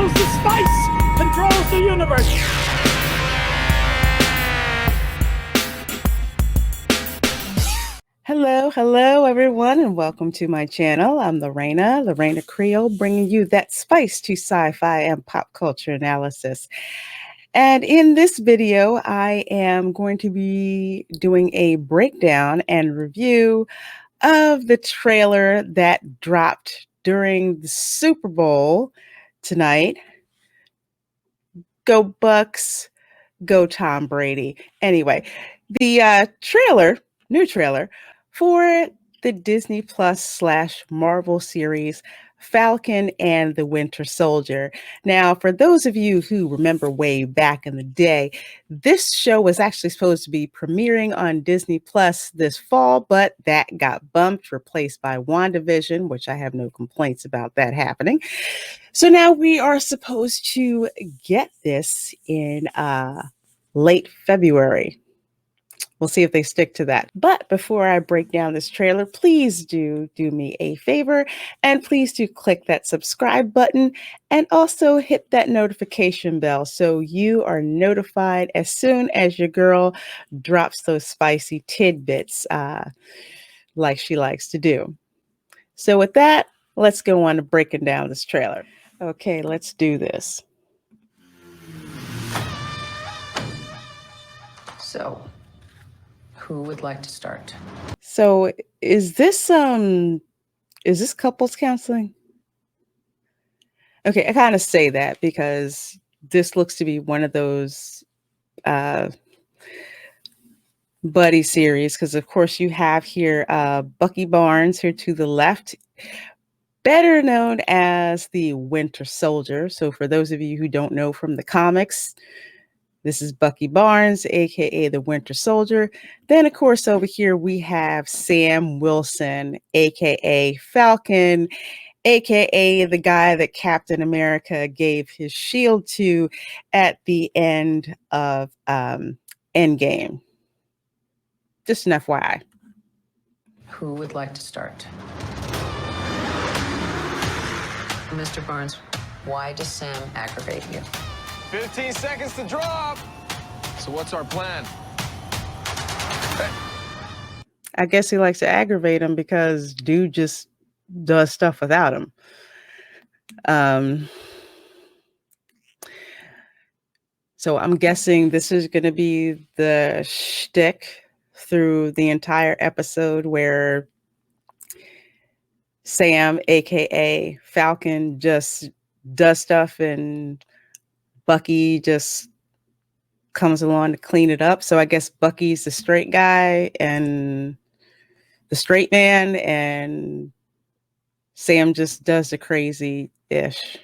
controls the spice, controls the universe. Hello, everyone, and welcome to my channel. I'm Reina Creole, bringing you that spice to sci-fi and pop culture analysis. And in this video, I am going to be doing a breakdown and review of the trailer that dropped during the Super Bowl tonight. Go Bucks, go Tom Brady. Anyway, the new trailer for the Disney Plus / Marvel series Falcon and the Winter Soldier. Now, for those of you who remember way back in the day, this show was actually supposed to be premiering on Disney Plus this fall, but that got bumped, replaced by WandaVision, which I have no complaints about that happening. So now we are supposed to get this in late February. We'll see if they stick to that. But before I break down this trailer, please do me a favor and please do click that subscribe button and also hit that notification bell so you are notified as soon as your girl drops those spicy tidbits like she likes to do. So with that, let's go on to breaking down this trailer. Okay, let's do this. So, who would like to start? So is this couples counseling? Okay, I kind of say that because this looks to be one of those buddy series, because of course you have here Bucky Barnes here to the left, better known as the Winter Soldier. So for those of you who don't know from the comics, this is Bucky Barnes, aka the Winter Soldier. Then, of course, over here we have Sam Wilson, aka Falcon, aka the guy that Captain America gave his shield to at the end of Endgame. Just an FYI. Who would like to start? Mr. Barnes, why does Sam aggravate you? 15 seconds to drop. So what's our plan? I guess he likes to aggravate him because dude just does stuff without him. So I'm guessing this is going to be the shtick through the entire episode where Sam, aka Falcon, just does stuff and Bucky just comes along to clean it up. So I guess Bucky's the straight guy and the straight man, and Sam just does the crazy-ish.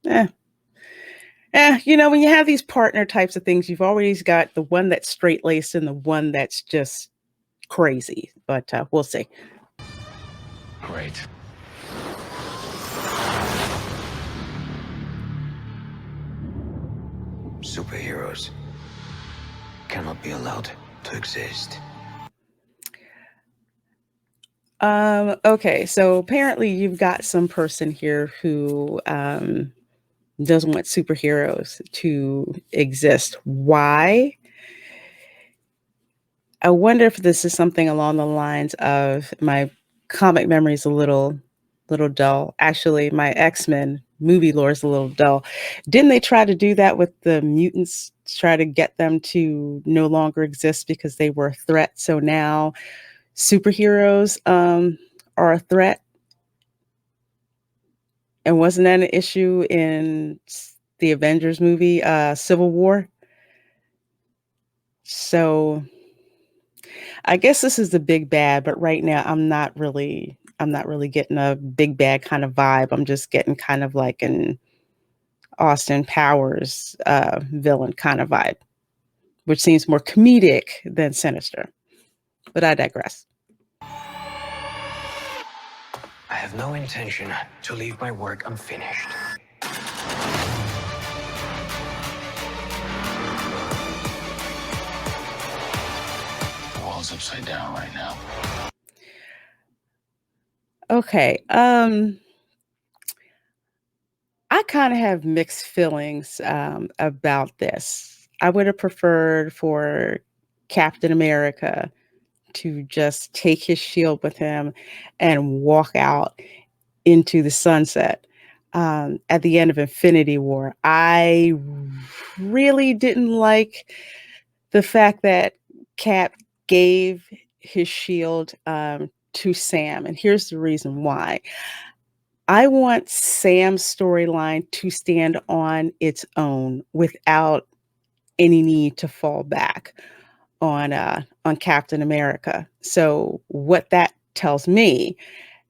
You know, when you have these partner types of things, you've always got the one that's straight-laced and the one that's just crazy. But we'll see. Great. Superheroes cannot be allowed to exist. Okay, so apparently you've got some person here who doesn't want superheroes to exist. Why? I wonder if this is something along the lines of my comic memory is a little dull. Actually, my X-Men movie lore is a little dull. Didn't they try to do that with the mutants, try to get them to no longer exist because they were a threat? So now superheroes are a threat. And wasn't that an issue in the Avengers movie, Civil War? So I guess this is the big bad, but right now I'm not really getting a big bad kind of vibe. I'm just getting kind of like an Austin Powers villain kind of vibe, which seems more comedic than sinister. But I digress. I have no intention to leave my work unfinished. The world's upside down right now. Okay. I kind of have mixed feelings about this. I would have preferred for Captain America to just take his shield with him and walk out into the sunset at the end of Infinity War. I really didn't like the fact that Cap gave his shield to Sam. And here's the reason why. I want Sam's storyline to stand on its own without any need to fall back on Captain America. So what that tells me,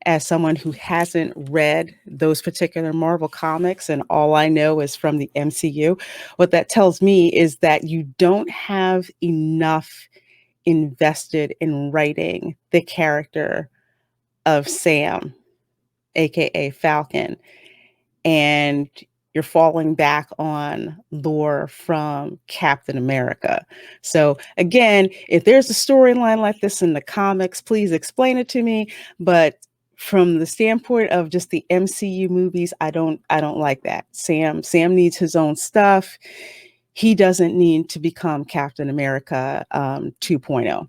as someone who hasn't read those particular Marvel comics and all I know is from the MCU, what that tells me is that you don't have enough invested in writing the character of Sam, aka Falcon, and you're falling back on lore from Captain America. So again, if there's a storyline like this in the comics, please explain it to me. But from the standpoint of just the MCU movies, I don't like that. Sam needs his own stuff. He doesn't need to become Captain America 2.0.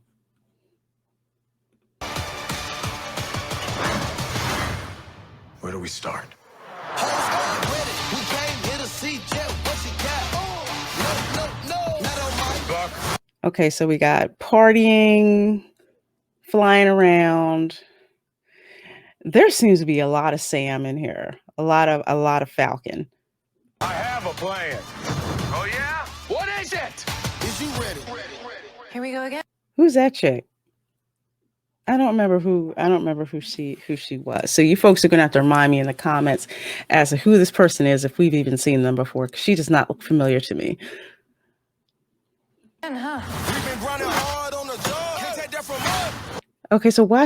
Where do we start? Okay, so we got partying, flying around. There seems to be a lot of Sam in here. A lot of Falcon. I have a plan. Oh yeah? What is it? Is you ready? Here we go again. Who's that chick? I don't remember who she was. So you folks are gonna have to remind me in the comments as to who this person is, if we've even seen them before, because she does not look familiar to me. We've been grinding hard on the job. Can't take that from us. Okay, so why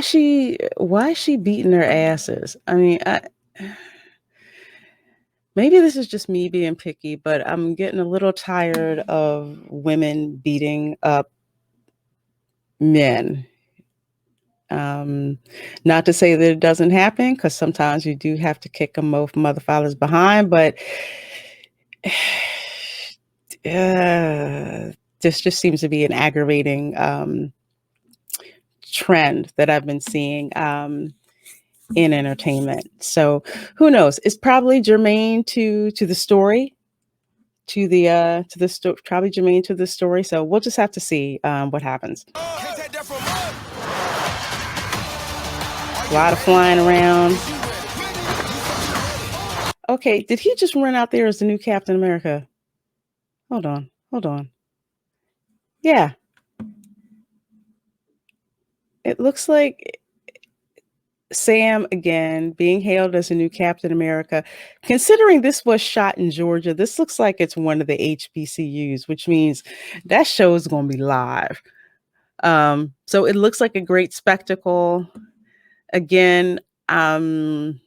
is she beating their asses? I mean, maybe this is just me being picky, but I'm getting a little tired of women beating up men. Not to say that it doesn't happen, because sometimes you do have to kick them both mother fathers behind, but this just seems to be an aggravating trend that I've been seeing in entertainment. So who knows? It's probably germane to the story, probably germane to the story. So we'll just have to see what happens. A lot of flying around. Okay, did he just run out there as the new Captain America? Hold on. Yeah. It looks like Sam again being hailed as a new Captain America. Considering this was shot in Georgia, this looks like it's one of the HBCUs, which means that show is going to be live. So it looks like a great spectacle. Again, I'm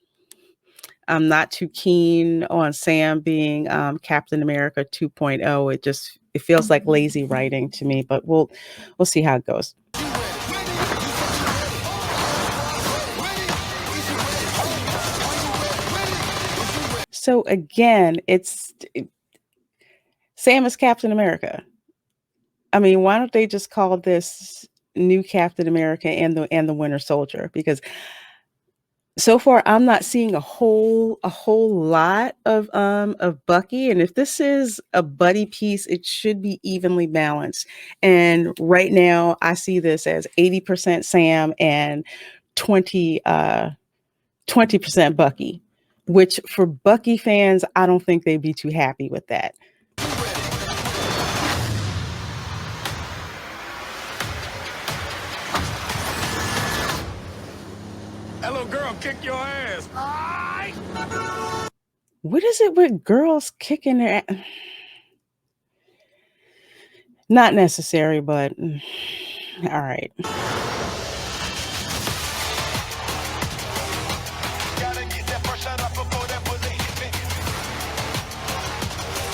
not too keen on Sam being Captain America 2.0. It feels like lazy writing to me, but we'll see how it goes. So again, Sam is Captain America. I mean, why don't they just call this new Captain America and the Winter Soldier? Because so far I'm not seeing a whole lot of Bucky, and if this is a buddy piece, it should be evenly balanced. And right now I see this as 80% Sam and 20% Bucky, which for Bucky fans, I don't think they'd be too happy with that. That little girl kick your ass. What is it with girls kicking their ass? Not necessary, but all right.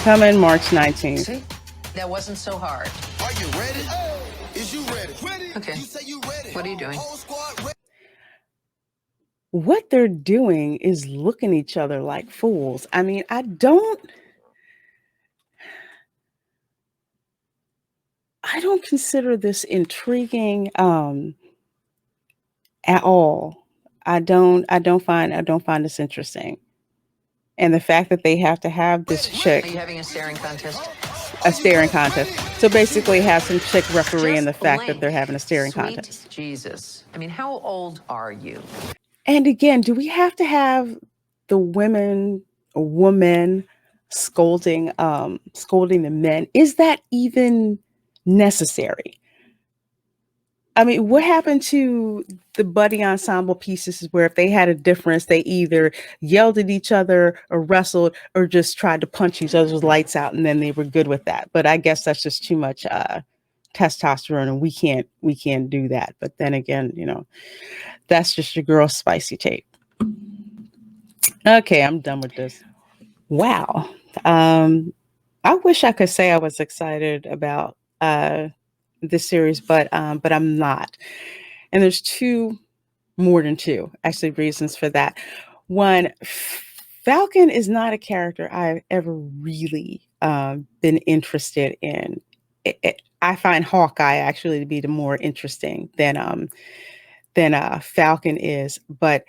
Coming March 19th. See? That wasn't so hard. Are you ready? Is you ready? Okay. What are you doing? what they're doing is looking at each other like fools. I mean, I don't consider this intriguing at all. I don't find this interesting. And the fact that they have to have this Are chick, you having a staring contest? a staring contest. So basically have some chick refereeing the Just fact that they're blink. having a staring Sweet contest. Jesus. I mean, how old are you? And again, do we have to have the woman scolding the men? Is that even necessary? I mean, what happened to the buddy ensemble pieces where if they had a difference, they either yelled at each other or wrestled or just tried to punch each other's lights out and then they were good with that. But I guess that's just too much testosterone and we can't do that. But then again, that's just your girl's spicy take. Okay, I'm done with this. Wow. I wish I could say I was excited about this series, but I'm not. And there's more than two, actually, reasons for that. One, Falcon is not a character I've ever really been interested in. I find Hawkeye actually to be the more interesting than Falcon is, but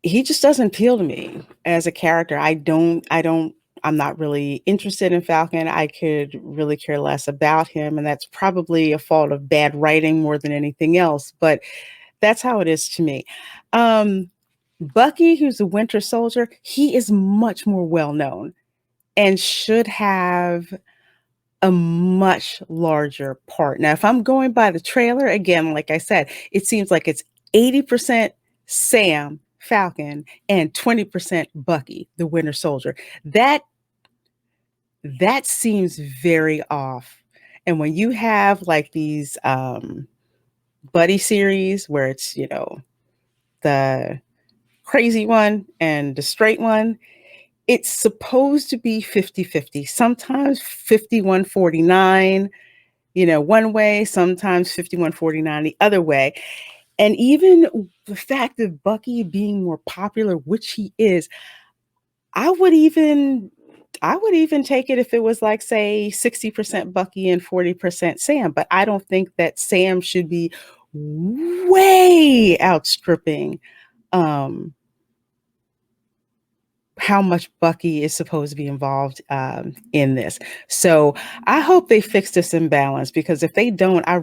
he just doesn't appeal to me as a character. I'm not really interested in Falcon. I could really care less about him. And that's probably a fault of bad writing more than anything else. But that's how it is to me. Bucky, who's a Winter Soldier, he is much more well known and should have a much larger part. Now, if I'm going by the trailer, again, like I said, it seems like it's 80% Sam Falcon and 20% Bucky, the Winter Soldier. That seems very off. And when you have like these buddy series where it's, the crazy one and the straight one, it's supposed to be 50-50, sometimes 51-49, one way, sometimes 51-49 the other way. And even the fact of Bucky being more popular, which he is, I would even take it if it was like, say, 60% Bucky and 40% Sam, but I don't think that Sam should be way outstripping how much Bucky is supposed to be involved in this. So I hope they fix this imbalance, because if they don't, I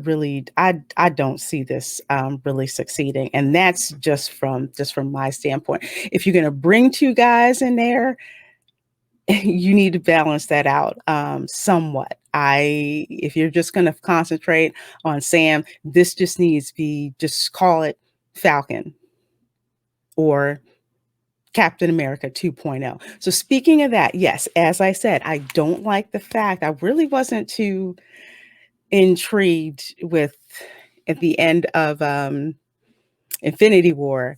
don't see this really succeeding. And that's just from my standpoint. If you're going to bring two guys in there, you need to balance that out somewhat. If you're just going to concentrate on Sam, this just needs to be, just call it Falcon or Captain America 2.0. So speaking of that, yes, as I said, I don't like the fact, I really wasn't too intrigued with, at the end of Infinity War,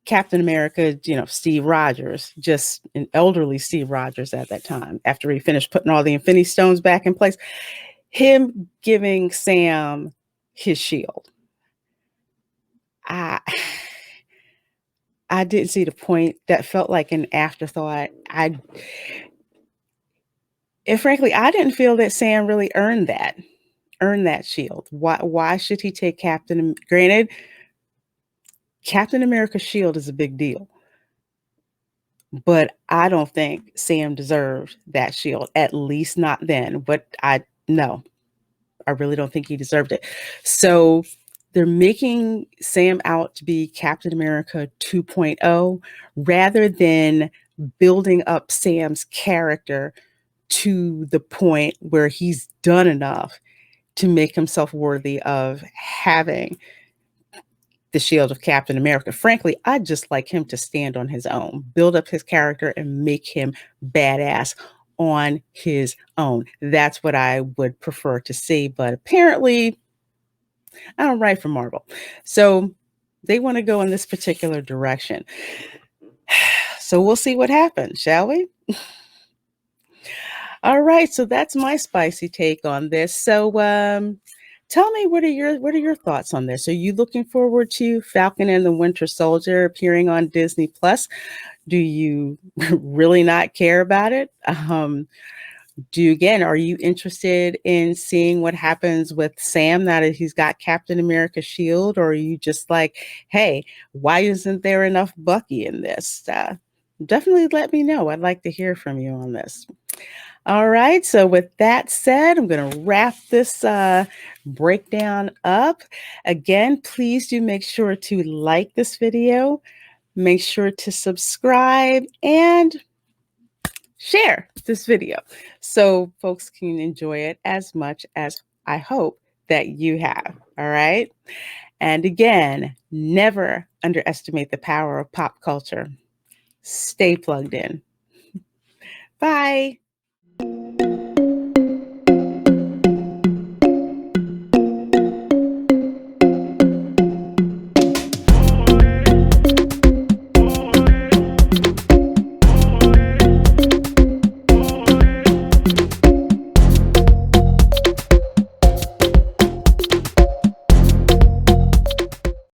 Captain America, Steve Rogers, just an elderly Steve Rogers at that time, after he finished putting all the Infinity Stones back in place, him giving Sam his shield. I didn't see the point. That felt like an afterthought. And frankly, I didn't feel that Sam really earned that shield. Why should he take granted, Captain America's shield is a big deal, but I don't think Sam deserved that shield, at least not then. But I really don't think he deserved it. So they're making Sam out to be Captain America 2.0 rather than building up Sam's character to the point where he's done enough to make himself worthy of having the shield of Captain America. Frankly, I'd just like him to stand on his own, build up his character and make him badass on his own. That's what I would prefer to see. But apparently, I don't write for Marvel. So they want to go in this particular direction. So we'll see what happens, shall we? All right. So that's my spicy take on this. So Tell me, what are your thoughts on this? Are you looking forward to Falcon and the Winter Soldier appearing on Disney Plus? Do you really not care about it? Are you interested in seeing what happens with Sam now that he's got Captain America's shield? Or are you just like, hey, why isn't there enough Bucky in this? Definitely let me know. I'd like to hear from you on this. All right. So with that said, I'm going to wrap this breakdown up. Again, please do make sure to like this video. Make sure to subscribe and share this video so folks can enjoy it as much as I hope that you have. All right. And again, never underestimate the power of pop culture. Stay plugged in. Bye.